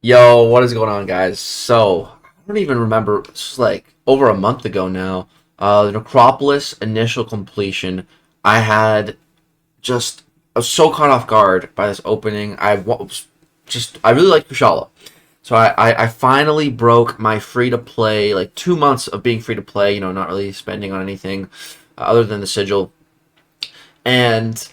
Yo, what is going on, guys? So, I don't even remember. This was like over a month ago now. The Necropolis initial completion. I had just I was so caught off guard by this opening. I really like Kushala, so I finally broke my free to play, like 2 months of being free to play. Not really spending on anything other than the sigil, and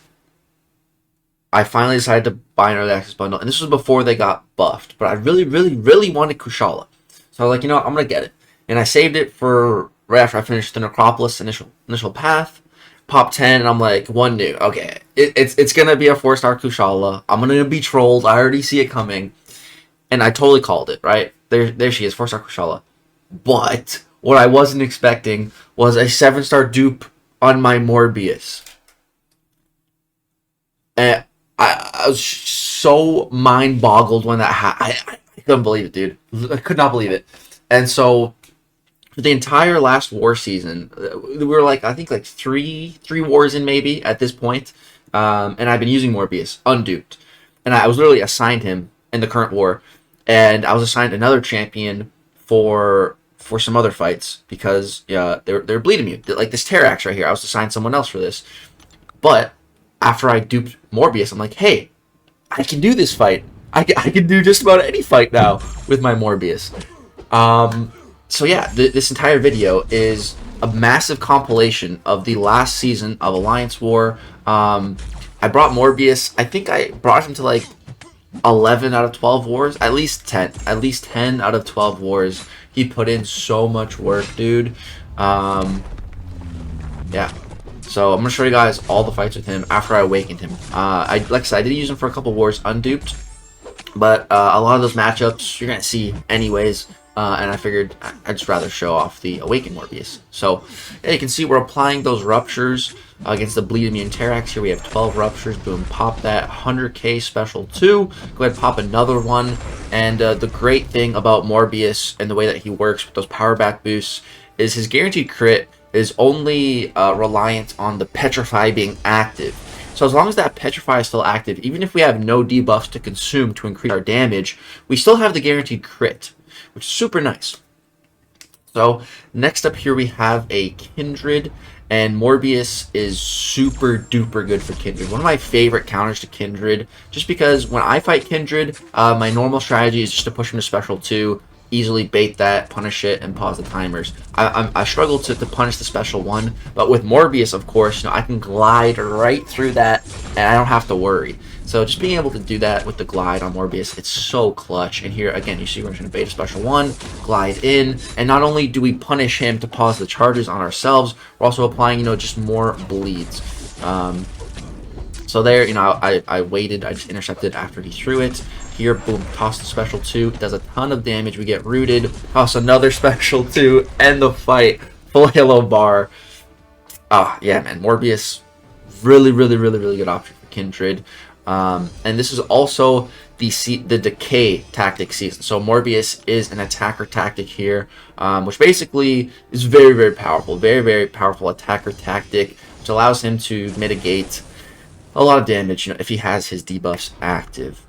I finally decided to buy an early access bundle, and this was before they got buffed. But I really, really, really wanted Kushala, so I was like, I'm gonna get it, and I saved it for right after I finished the Necropolis initial path. Pop 10, and I'm like, one new. Okay, it's gonna be a 4-star Kushala. I'm gonna be trolled. I already see it coming, and I totally called it. Right there she is, 4-star Kushala. But what I wasn't expecting was a 7-star dupe on my Morbius. And I was so mind boggled when that happened. I couldn't believe it, dude. I could not believe it. And so for the entire last war season, we were like, I think like three wars in maybe at this point. And I've been using Morbius unduped, and I was literally assigned him in the current war, and I was assigned another champion for some other fights because they're bleed immune. Like this Terrax right here, I was assigned someone else for this, but after I duped Morbius, I'm like, hey, I can do this fight. I can do just about any fight now with my Morbius. So yeah, this entire video is a massive compilation of the last season of Alliance War. I brought Morbius. I think I brought him to like 11 out of 12 wars. At least 10. At least 10 out of 12 wars. He put in so much work, dude. Yeah. So I'm gonna show you guys all the fights with him after I awakened him. Like I said, I did use him for a couple wars unduped, but a lot of those matchups you're gonna see anyways. And I figured I'd just rather show off the awakened Morbius. So yeah, you can see we're applying those ruptures against the bleed immune Terrax. Here we have 12 ruptures. Boom, pop that 100k special 2. Go ahead and pop another one. And the great thing about Morbius and the way that he works with those power back boosts is his guaranteed crit is only reliant on the Petrify being active. So as long as that Petrify is still active, even if we have no debuffs to consume to increase our damage, we still have the guaranteed crit, which is super nice. So next up here we have a Kindred, and Morbius is super duper good for Kindred. One of my favorite counters to Kindred, just because when I fight Kindred, my normal strategy is just to push him to special 2, easily bait that, punish it, and pause the timers. I struggle to punish the special 1, but with Morbius, of course, I can glide right through that, and I don't have to worry. So just being able to do that with the glide on Morbius, it's so clutch. And here, again, you see we're going to bait a special 1, glide in, and not only do we punish him to pause the charges on ourselves, we're also applying, just more bleeds. So there, I waited, I just intercepted after he threw it. Here, boom, toss the special 2. It does a ton of damage. We get rooted. Toss another special 2. End the fight. Full Halo bar. Yeah, man. Morbius, really, really, really, really good option for Kindred. And this is also the decay tactic season. So Morbius is an attacker tactic here, which basically is very, very powerful. Very, very powerful attacker tactic, which allows him to mitigate a lot of damage, if he has his debuffs active.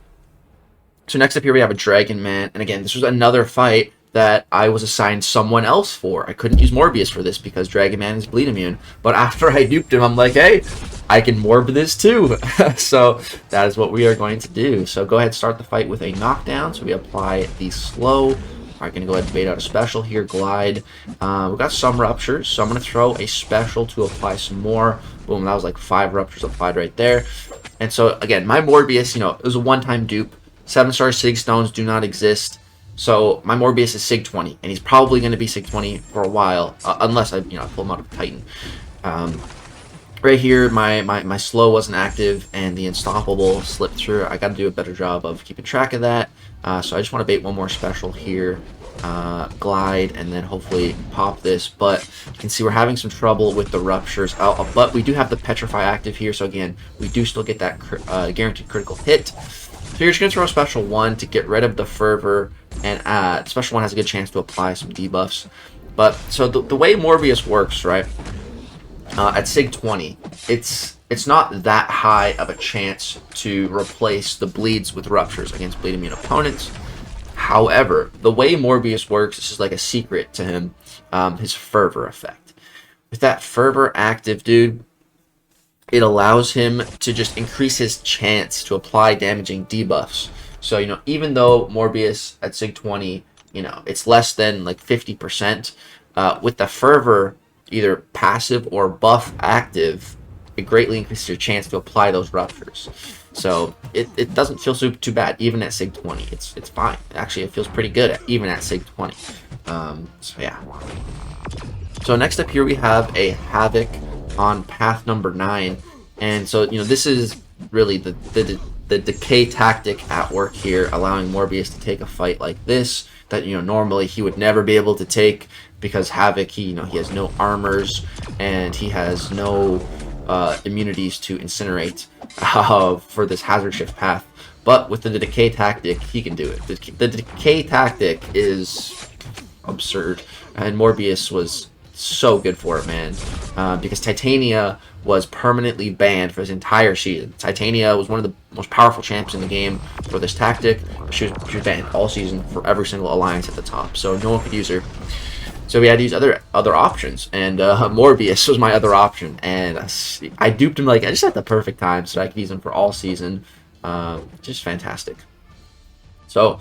So next up here we have a Dragon Man, and again, this was another fight that I was assigned someone else for. I couldn't use Morbius for this because Dragon Man is bleed immune, but after I duped him, I'm like, hey, I can morb this too. So that is what we are going to do. So go ahead and start the fight with a knockdown. So we apply the slow. Alright, gonna go ahead and bait out a special here, glide. We've got some ruptures, so I'm gonna throw a special to apply some more. Boom, that was like 5 ruptures applied right there. And so again, my Morbius, it was a one-time dupe. 7-star Sig Stones do not exist. So my Morbius is Sig 20, and he's probably going to be Sig 20 for a while, unless I pull him out of Titan. Right here, my slow wasn't active, and the unstoppable slipped through. I got to do a better job of keeping track of that. So I just want to bait one more special here, glide, and then hopefully pop this. But you can see we're having some trouble with the ruptures. But we do have the Petrify active here, so again, we do still get that guaranteed critical hit. So you're just going to throw a special 1 to get rid of the fervor, and special 1 has a good chance to apply some debuffs. But so the way Morbius works, right? At Sig 20, it's not that high of a chance to replace the bleeds with ruptures against bleed immune opponents. However, the way Morbius works, this is like a secret to him, his fervor effect. With that fervor active, dude, it allows him to just increase his chance to apply damaging debuffs. So, you know, even though Morbius at Sig 20, you know, it's less than like 50%, with the fervor, either passive or buff active, it greatly increases your chance to apply those ruptures. So it doesn't feel too bad, even at Sig 20. It's fine. Actually, it feels pretty good even at Sig 20. So yeah. So next up here we have a Havoc on path number 9. And so, you know, this is really the decay tactic at work here, allowing Morbius to take a fight like this that, you know, normally he would never be able to take, because Havoc, he has no armors and he has no immunities to incinerate for this hazard shift path. But with the decay tactic, he can do it. The decay tactic is absurd, and Morbius was so good for it, man, because Titania was permanently banned for his entire season. Titania was one of the most powerful champs in the game for this tactic. She was banned all season for every single alliance at the top, so no one could use her. So we had to use other options, and Morbius was my other option, and I duped him like just at the perfect time, so I could use him for all season. Just fantastic. So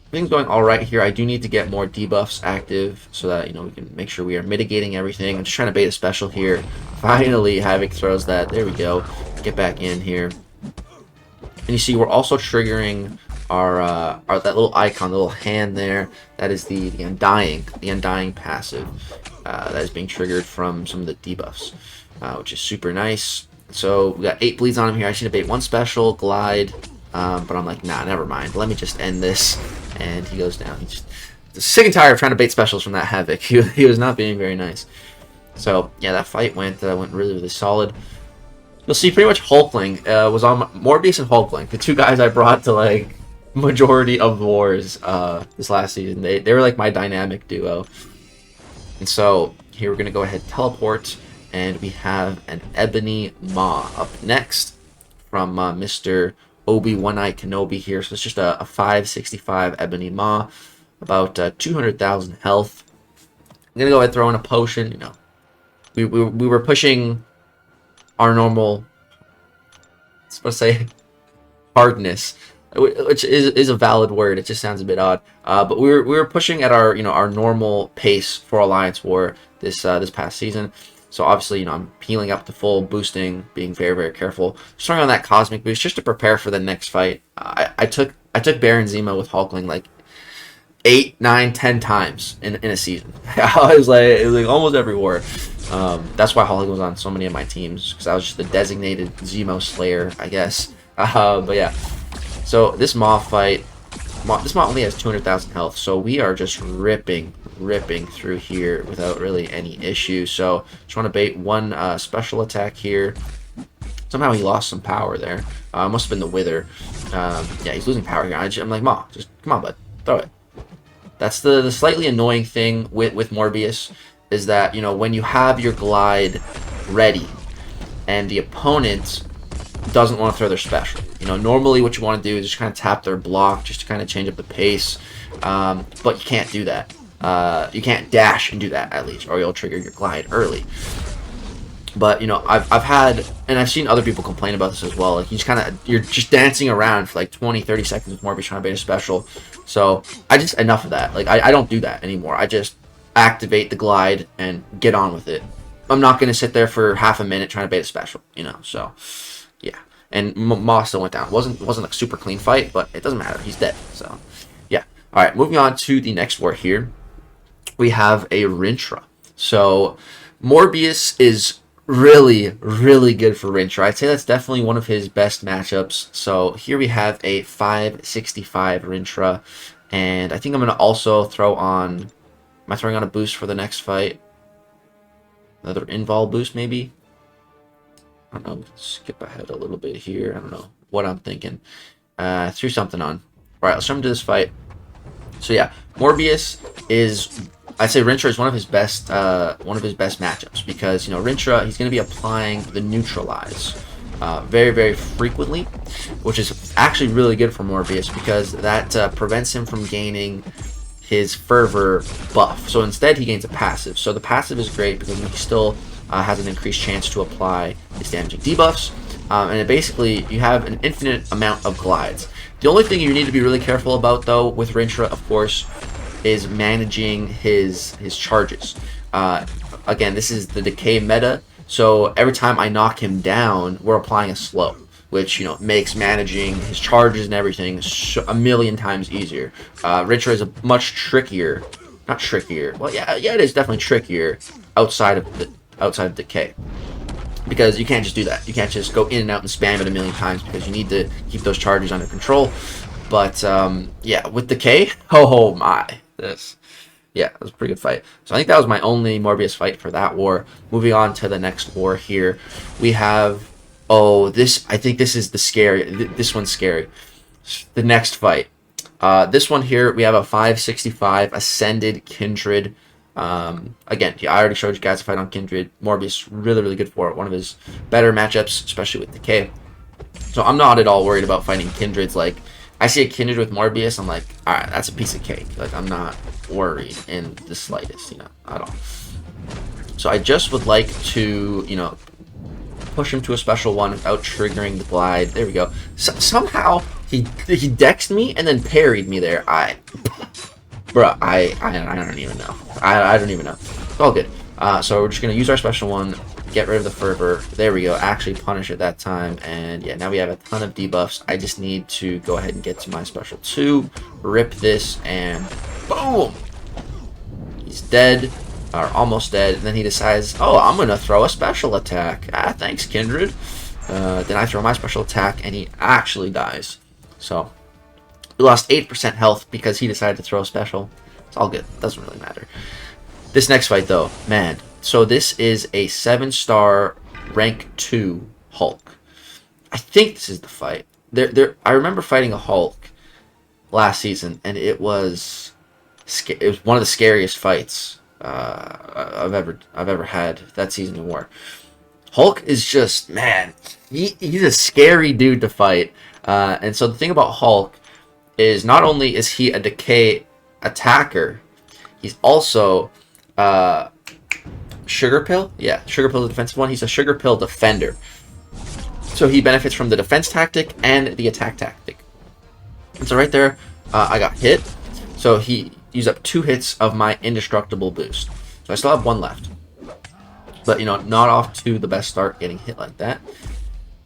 everything's going all right here. I do need to get more debuffs active so that, you know, we can make sure we are mitigating everything. I'm just trying to bait a special here. Finally, Havoc throws that. There we go. Get back in here, and you see we're also triggering our that little icon, the little hand there. That is the undying passive that is being triggered from some of the debuffs, which is super nice. So we got 8 bleeds on him here. I just need to bait one special glide, but I'm like, nah, never mind. Let me just end this, and he goes down. He's just sick and tired of trying to bait specials from that Havoc. He was not being very nice. So yeah, that fight went really solid. You'll see pretty much Hulkling was on Morbius and Hulkling, the two guys I brought to like majority of wars this last season. They were like my dynamic duo. And so here we're gonna go ahead and teleport, and we have an Ebony Maw up next from Mr. Obi-Wan Kenobi here. So it's just a 565 Ebony Maw, about 200,000 health. I'm gonna go ahead and throw in a potion. You know, we were pushing our normal, let's say, hardness, which is a valid word. It just sounds a bit odd, but we were pushing at our our normal pace for Alliance War this past season. So obviously, you know, I'm healing up to full, boosting, being very careful, throwing on that cosmic boost just to prepare for the next fight. I took Baron Zemo with Hulkling like 8, 9, 10 times in a season. It was like almost every war. That's why Hulkling was on so many of my teams, because I was just the designated Zemo Slayer, I guess. But yeah. So this Maw fight, this Maw only has 200,000 health, so we are just ripping through here without really any issue. So just want to bait one special attack here. Somehow he lost some power there. Must have been the Wither. Yeah, he's losing power here. I'm like, Maw, just come on, bud, throw it. That's the slightly annoying thing with Morbius, is that, you know, when you have your glide ready and the opponent doesn't want to throw their special, you know, normally what you want to do is just kind of tap their block just to kind of change up the pace, but you can't do that. You can't dash and do that, at least, or you'll trigger your glide early. But, you know, I've had, and I've seen other people complain about this as well, like you're just dancing around for like 20-30 seconds with Morbius trying to bait a special. So enough of that. Like I don't do that anymore. I just activate the glide and get on with it. I'm not going to sit there for half a minute trying to bait a special, you know. So yeah, and Maw still went down. Wasn't a super clean fight, but it doesn't matter. He's dead. So yeah. All right, moving on to the next war here. We have a Rintra. So Morbius is really good for Rintra. I'd say that's definitely one of his best matchups. So here we have a 565 Rintra, and I think I'm going to also throw on, am I throwing on a boost for the next fight? Another invul boost maybe? I don't know, skip ahead a little bit here. I don't know what I'm thinking. Threw something on. Alright, let's jump into this fight. So yeah, Morbius is, I'd say Rintra is one of his best matchups, because, you know, Rintra, he's going to be applying the neutralize very, very frequently, which is actually really good for Morbius because that prevents him from gaining his fervor buff. So instead he gains a passive. So the passive is great because he still has an increased chance to apply his damaging debuffs. And it basically, you have an infinite amount of glides. The only thing you need to be really careful about, though, with Rintra, of course, is managing his charges. Again, this is the decay meta, so every time I knock him down, we're applying a slow, which, you know, makes managing his charges and everything a million times easier. Rintra is a much trickier, not trickier. Well, yeah, it is definitely trickier outside of decay. Because you can't just do that. You can't just go in and out and spam it a million times because you need to keep those charges under control. But, yeah, with Decay, oh my. Yeah, it was a pretty good fight. So I think that was my only Morbius fight for that war. Moving on to the next war here. We have, I think this is the scary, this one's scary. The next fight. This one here, we have a 565 Ascended Kindred. Again, I already showed you guys a fight on Kindred. Morbius, really, really good for it. One of his better matchups, especially with Decay. So I'm not at all worried about fighting Kindreds. Like, I see a Kindred with Morbius, I'm like, alright, that's a piece of cake. Like, I'm not worried in the slightest, you know, at all. So I just would like to, you know, push him to a special one without triggering the glide. There we go. Somehow, he dexed me and then parried me there. Bruh, I don't even know. I don't even know. It's all good. So we're just going to use our special one, get rid of the fervor. There we go. Actually punish it that time. And yeah, now we have a ton of debuffs. I just need to go ahead and get to my special 2, rip this, and boom! He's dead, or almost dead. And then he decides, oh, I'm going to throw a special attack. Thanks, Kindred. Then I throw my special attack, and he actually dies. So we lost 8% health because he decided to throw a special. It's all good. Doesn't really matter. This next fight, though, man. So this is a 7-star rank 2 Hulk. I think this is the fight. I remember fighting a Hulk last season, and it was one of the scariest fights I've ever had that season of war. Hulk is just, man, he's a scary dude to fight. And so the thing about Hulk is not only is he a decay attacker, he's also Sugar Pill. Yeah, Sugar Pill is the defensive one. He's a Sugar Pill defender. So he benefits from the defense tactic and the attack tactic. And so right there, I got hit. So he used up 2 hits of my indestructible boost. So I still have 1 left. But, you know, not off to the best start getting hit like that.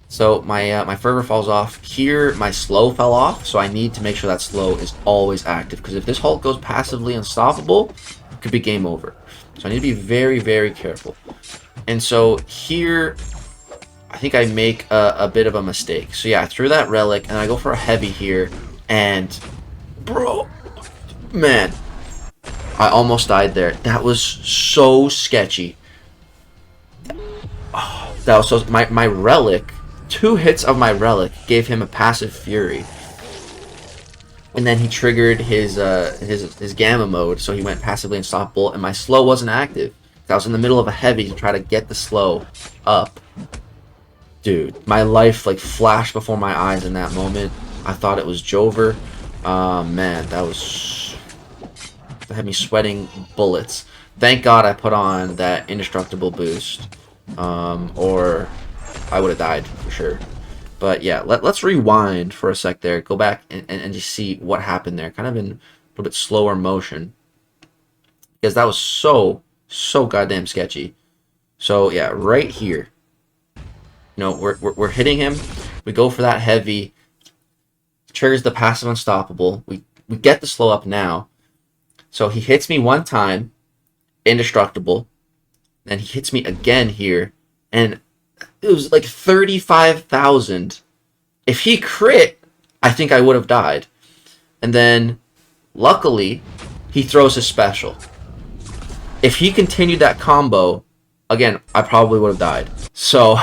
So my fervor falls off. Here, my slow fell off, so I need to make sure that slow is always active. Because if this Hulk goes passively unstoppable, it could be game over. So I need to be very, very careful. And so here, I think I make a bit of a mistake. So yeah, I threw that relic, and I go for a heavy here. And, bro, man, I almost died there. That was so sketchy. Oh, that was so... My relic... 2 hits of my relic gave him a passive fury, and then he triggered his gamma mode, so he went passively unstoppable, and my slow wasn't active. I was in the middle of a heavy to try to get the slow up. Dude, my life like flashed before my eyes in that moment. I thought it was Jover. Man, that had me sweating bullets. Thank God I put on that indestructible boost, or I would have died for sure. But yeah, let's rewind for a sec there. Go back and just see what happened there. Kind of in a little bit slower motion. Because that was so goddamn sketchy. So yeah, right here. You know, we're hitting him. We go for that heavy. Triggers the passive unstoppable. We get the slow up now. So he hits me 1 time. Indestructible. Then he hits me again here. And it was like 35,000. If he crit, I think I would have died. And then, luckily, he throws his special. If he continued that combo, again, I probably would have died. So,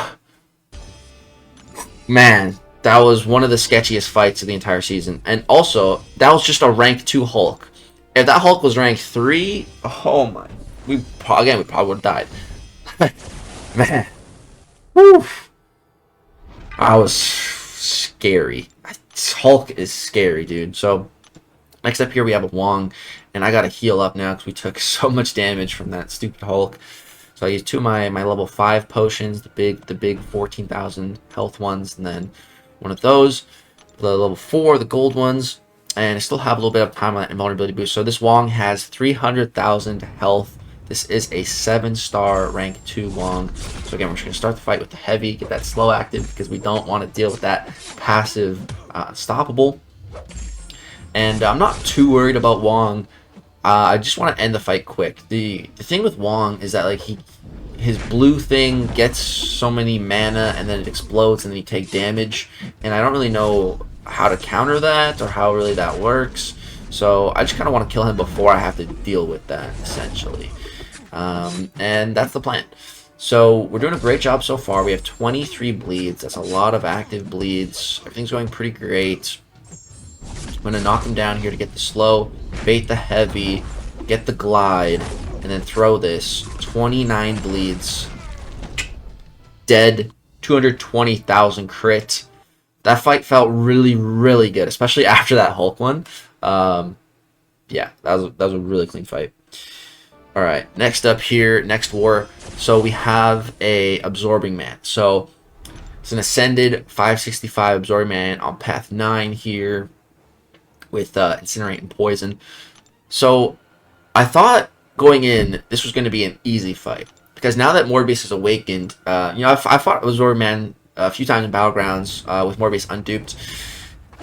man, that was one of the sketchiest fights of the entire season. And also, that was just a rank 2 Hulk. If that Hulk was rank 3, oh my, we probably would have died. Man. Woo. I was scary. Hulk is scary, dude. So next up here we have a Wong, and I gotta heal up now because we took so much damage from that stupid Hulk. So I used two of my level 5 potions, the big 14,000 health ones, and then one of those, the level 4, the gold ones, and I still have a little bit of time on that invulnerability boost. So this Wong has 300,000 health. This is a 7-star rank 2 Wong. So again, we're just going to start the fight with the heavy, get that slow active because we don't want to deal with that passive unstoppable. And I'm not too worried about Wong. I just want to end the fight quick. The thing with Wong is that like his blue thing gets so many mana and then it explodes and then you take damage. And I don't really know how to counter that or how really that works. So I just kind of want to kill him before I have to deal with that, essentially. And that's the plan. So we're doing a great job so far. We have 23 bleeds. That's a lot of active bleeds. Everything's going pretty great. I'm going to knock him down here to get the slow, bait the heavy, get the glide, and then throw this. 29 bleeds. Dead. 220,000 crit. That fight felt really, really good, especially after that Hulk one. Yeah, that was a really clean fight. Alright, next up here, next war. So we have a Absorbing Man. So it's an Ascended 565 Absorbing Man on path 9 here with Incinerate and Poison. So I thought going in, this was going to be an easy fight. Because now that Morbius is awakened, you know, I fought Absorbing Man a few times in Battlegrounds with Morbius unduped.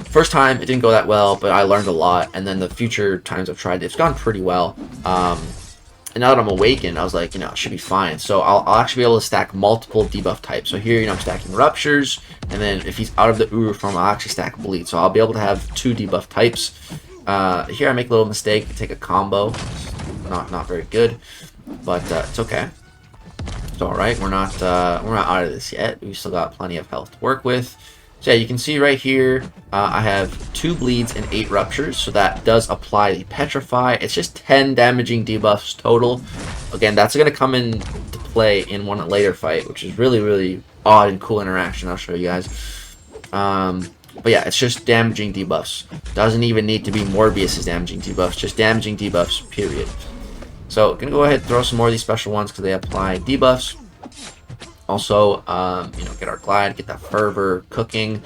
First time, it didn't go that well, but I learned a lot. And then the future times I've tried it, it's gone pretty well. And now that I'm awakened, I was like, you know, it should be fine. So I'll actually be able to stack multiple debuff types. So here, you know, I'm stacking Ruptures, and then if he's out of the Uru form, I'll actually stack Bleed. So I'll be able to have 2 debuff types. Here I make a little mistake, take a combo. Not very good, but it's okay. It's all right. We're not out of this yet. We still got plenty of health to work with. So yeah, you can see right here, I have 2 bleeds and 8 ruptures, so that does apply the Petrify. It's just 10 damaging debuffs total. Again, that's going to come into play in one later fight, which is really, really odd and cool interaction. I'll show you guys. But yeah, it's just damaging debuffs. Doesn't even need to be Morbius's damaging debuffs, just damaging debuffs, period. So, gonna go ahead and throw some more of these special ones because they apply debuffs. Also, you know, get our glide, get that fervor cooking,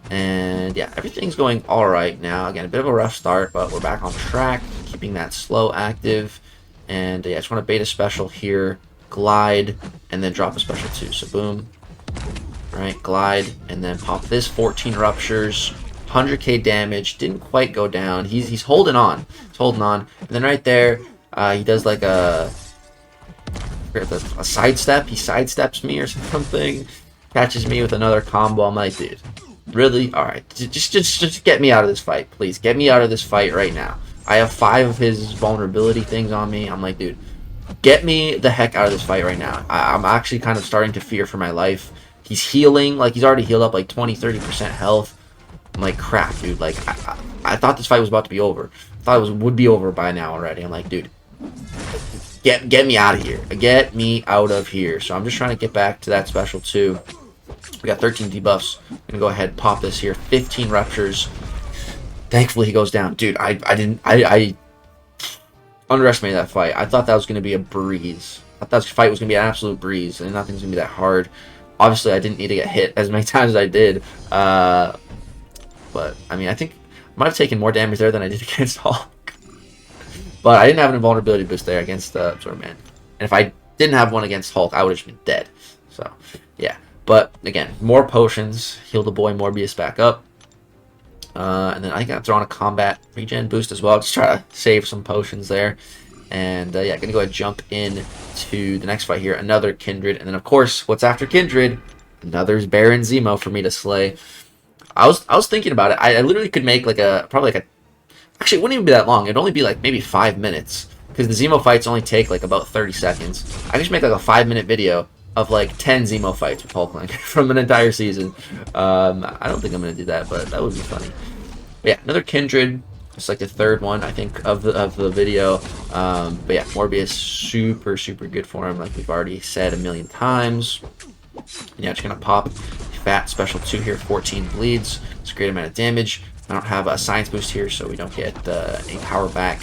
and yeah, everything's going all right now. Again, a bit of a rough start, but we're back on track, keeping that slow active. And yeah, I just want to bait a special here, glide, and then drop a special too. So boom, all right, glide, and then pop this 14 ruptures, 100k damage. Didn't quite go down. He's holding on. He's holding on. And then right there, he does like a sidestep. He sidesteps me or something, catches me with another combo. I'm like, dude, really? All right, just get me out of this fight, please. Get me out of this fight right now. I have 5 of his vulnerability things on me. I'm like, dude, get me the heck out of this fight right now. I'm actually kind of starting to fear for my life. He's healing, like he's already healed up like 20-30% health. I'm like, crap, dude. Like I thought this fight was about to be over. I thought it would be over by now already. I'm like, dude, Get me out of here. Get me out of here. So I'm just trying to get back to that special too. We got 13 debuffs. I'm gonna go ahead and pop this here. 15 ruptures. Thankfully he goes down. Dude, I underestimated that fight. I thought that was gonna be a breeze. I thought that fight was gonna be an absolute breeze and nothing's gonna be that hard. Obviously I didn't need to get hit as many times as I did. But I mean, I think I might have taken more damage there than I did against Hulk. But I didn't have an invulnerability boost there against Absorbing Man. And if I didn't have one against Hulk, I would have just been dead. So, yeah. But, again, more potions. Heal the boy Morbius back up. And then I got thrown a combat regen boost as well. Just try to save some potions there. And, yeah, going to go ahead and jump in to the next fight here. Another Kindred. And then, of course, what's after Kindred? Another Baron Zemo for me to slay. I was thinking about it. I literally could make like probably like a... Actually, it wouldn't even be that long. It'd only be like maybe 5 minutes. Because the Zemo fights only take like about 30 seconds. I could just make like a 5-minute video of like 10 Zemo fights with Hulkling from an entire season. I don't think I'm going to do that, but that would be funny. But yeah, another Kindred. It's like the 3rd one, I think, of the video. But yeah, Morbius, super, super good for him, like we've already said a million times. Yeah, just going to pop fat special 2 here, 14 bleeds. It's a great amount of damage. I don't have a science boost here, so we don't get any power back,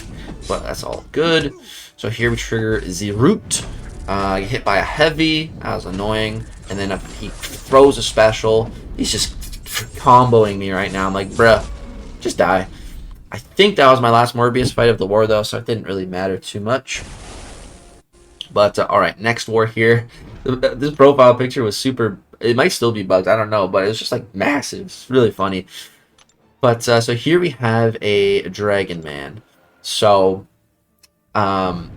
but that's all good. So here we trigger the root. Get hit by a heavy. That was annoying. And then if he throws a special, he's just comboing me right now. I'm like, bruh, just die. I think that was my last Morbius fight of the war, though, so it didn't really matter too much. But, alright, next war here. This profile picture was super... It might still be bugged, I don't know, but it was just, like, massive. It's really funny. But, so here we have a Dragon Man. So, I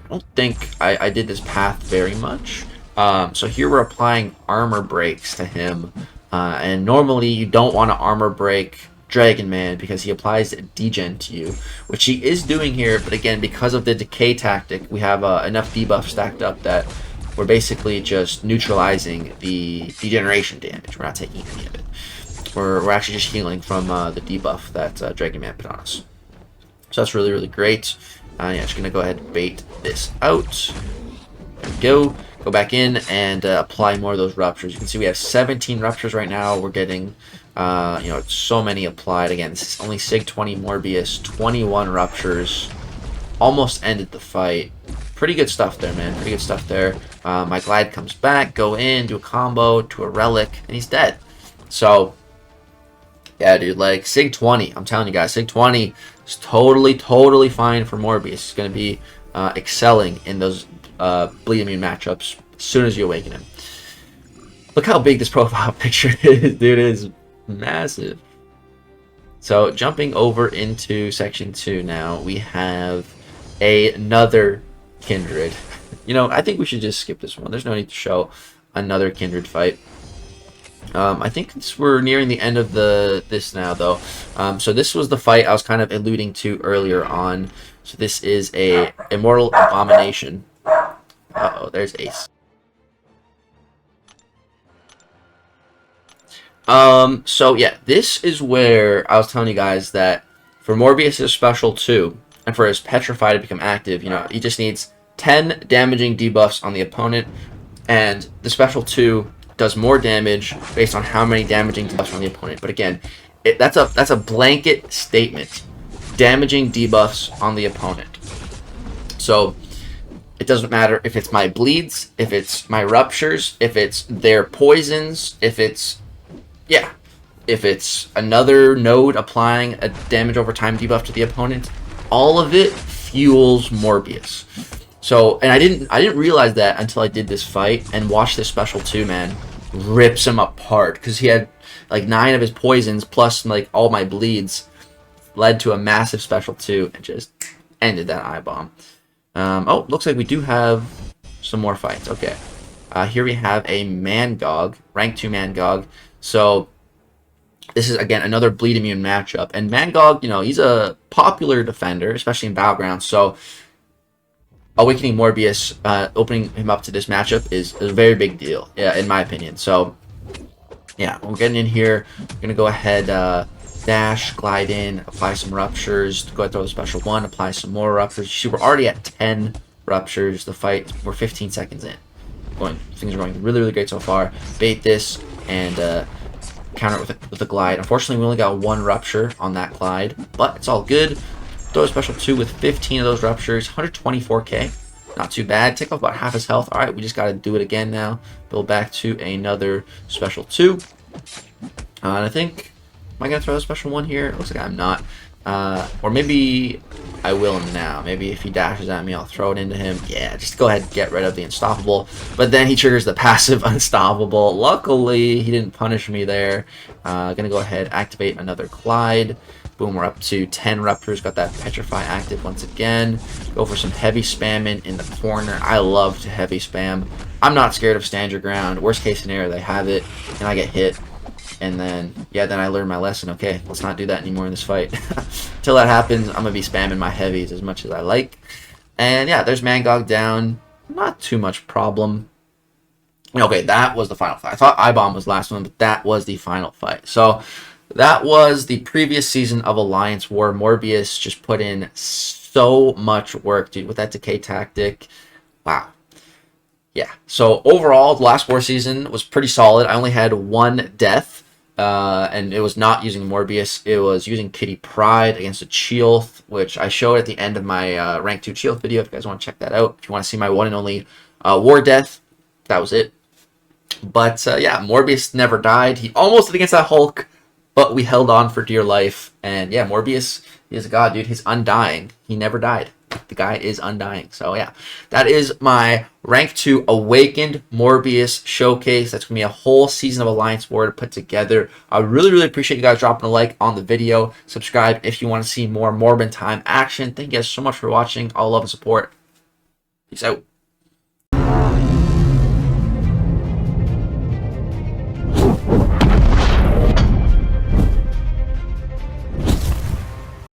don't think I did this path very much. So here we're applying armor breaks to him. And normally you don't want to armor break Dragon Man because he applies degen to you, which he is doing here. But again, because of the decay tactic, we have enough debuff stacked up that we're basically just neutralizing the degeneration damage. We're not taking any of it. We're actually just healing from the debuff that Dragon Man put on us. So that's really, really great. Yeah, just going to go ahead and bait this out. There we go. Go back in and apply more of those ruptures. You can see we have 17 ruptures right now. We're getting, so many applied. Again, this is only Sig 20 Morbius, 21 ruptures. Almost ended the fight. Pretty good stuff there, man. Pretty good stuff there. My glide comes back, go in, do a combo to a relic, and he's dead. So, yeah, dude, like, Sig 20, I'm telling you guys, Sig 20 is totally fine for Morbius. He's going to be excelling in those bleed immune matchups as soon as you awaken him. Look how big this profile picture is, dude. It is massive. So, jumping over into Section 2 now, we have another Kindred. I think we should just skip this one. There's no need to show another Kindred fight. I think we're nearing the end of this now, though. So this was the fight I was kind of alluding to earlier on. So this is a Immortal Abomination. Uh-oh, there's Ace. So yeah, this is where I was telling you guys that for Morbius' special 2, and for his Petrify to become active, he just needs 10 damaging debuffs on the opponent, and the special 2 does more damage based on how many damaging debuffs on the opponent. But again, that's a blanket statement. Damaging debuffs on the opponent. So it doesn't matter if it's my bleeds, if it's my ruptures, if it's their poisons, if it's another node applying a damage over time debuff to the opponent. All of it fuels Morbius. So, and I didn't realize that until I did this fight and watched this special 2, man. Rips him apart because he had like 9 of his poisons plus like all my bleeds led to a massive special 2 and just ended that eye bomb. Oh, looks like we do have some more fights. Okay, here we have a Mangog, rank 2 Mangog. So this is again another bleed immune matchup, and Mangog, he's a popular defender, especially in Battlegrounds. So awakening Morbius, opening him up to this matchup is a very big deal, yeah, in my opinion. So, yeah, we're getting in here. We're gonna go ahead, dash, glide in, apply some ruptures. Go ahead, throw the special 1, apply some more ruptures. You see, we're already at 10 ruptures. The fight, we're 15 seconds in. Things are going really, really great so far. Bait this and counter it with a glide. Unfortunately, we only got 1 rupture on that glide, but it's all good. Throw a special 2 with 15 of those ruptures, 124k. Not too bad. Take off about half his health. Alright, we just got to do it again now. Build back to another special 2. And I think, am I going to throw a special 1 here? Looks like I'm not. Or maybe I will now. Maybe if he dashes at me, I'll throw it into him. Yeah, just go ahead and get rid of the Unstoppable. But then he triggers the passive Unstoppable. Luckily, he didn't punish me there. Gonna go ahead, activate another glide. Boom, we're up to 10 ruptures. Got that Petrify active once again. Go for some heavy spamming in the corner. I love to heavy spam. I'm not scared of stand your ground. Worst case scenario, they have it, and I get hit. And then, yeah, then I learn my lesson. Okay, let's not do that anymore in this fight. Till that happens, I'm going to be spamming my heavies as much as I like. And yeah, there's Mangog down. Not too much problem. Okay, that was the final fight. I thought I-Bomb was the last one, but that was the final fight. So that was the previous season of Alliance War. Morbius just put in so much work, dude, with that decay tactic. Wow. yeah. So overall, the last war season was pretty solid. I only had one death, and it was not using Morbius. It was using Kitty Pryde against a Chieelth, which I showed at the end of my rank 2 Chieelth video. If you guys want to check that out, if you want to see my one and only war death, that was it. But yeah, Morbius never died. He almost did against that Hulk, but we held on for dear life. And yeah, Morbius is a god, dude. He's undying. He never died. The guy is undying. So yeah, that is my rank 2 Awakened Morbius showcase. That's going to be a whole season of Alliance War to put together. I really appreciate you guys dropping a like on the video. Subscribe if you want to see more Morbin time action. Thank you guys so much for watching. All love and support. Peace out.